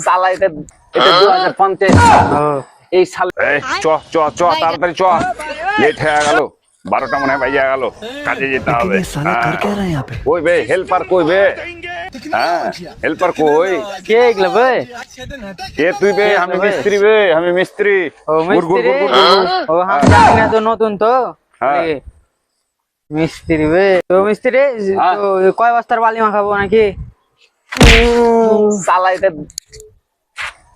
সালা এটা 2050 এই সাল চ চ চ তাড়াতাড়ি চ লেট হয়ে গেল 12টা মনে হয় বাজে গেল কাজে যেতে হবে ওই বে হেল্পার কই বে হ্যাঁ হেল্পার কই কে এগুলো বে? কে তুই বে আমি মিস্ত্রি বে আমি মিস্ত্রি ও মিস্ত্রি ও আমি জানি না তো নতুন তো মিস্ত্রি বে তো মিস্ত্রি তো কয় বস্তার বালি মাখাবো নাকি সালা এটা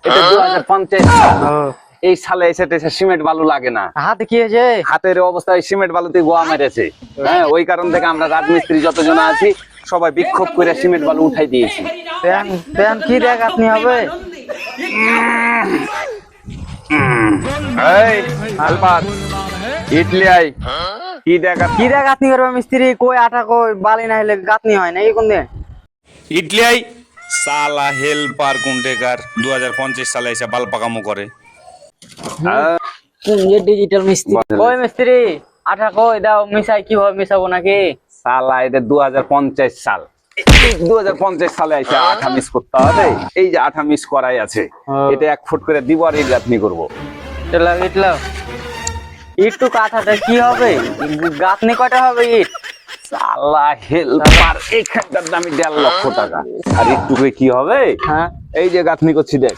2050 এই সালে এসে সিমেন্ট বালু লাগে না হাতে কি হয়েছে হাতের অবস্থায় সিমেন্ট বালুতে গোয়া মেরেছে হ্যাঁ ওই কারণ থেকে আমরা রাজমিস্ত্রি যতজন আছি সবাই বিক্ষোভ করে সিমেন্ট বালু উঠাই দিয়েছি প্যান কি দেখ আপনি হবে এই আলবাত ইডলি আই কি দেখা কি দেখ আপনি করবে মিস্ত্রি কই আটা কই বালি না হলে গাঁথনি হয় না এই কোন দিন ইডলি আই সালা হেল্পার কুন্টেকার 2050 সালে এসে বাল পাকামো করে ডিজিটাল মিস্ত্রি কই মিস্ত্রি আটা কই দাও মিশাই কিভাবে মিশাবো নাকি সালা এটা 2050 সাল 2050 সালে এসে আঠা মিস করতে হবে এই যে আঠা মিস করাই আছে এটা 1 ফুট করে দিব আর এই গাঁথনি করবো ইটলাও ইটটু কাঠাটা কি হবে গাঁথনি কয়টা হবে ইট সালা হেল্পার এইখানটার দামি 1.5 লক্ষ টাকা আর একটু কি হবে হ্যাঁ এই যে গাঁথনি করছি দেখ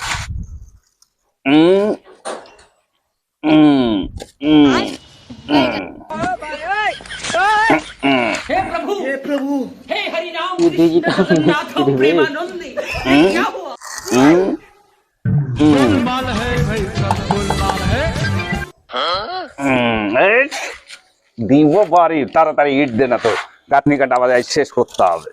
हे प्रभु हे हरि राम डिजिटल नाथो प्रेमानंदी क्या हुआ দিব বাড়ি তাড়াতাড়ি ইট দে না তো গাঁথনি কাটা বাজায় শেষ করতে হবে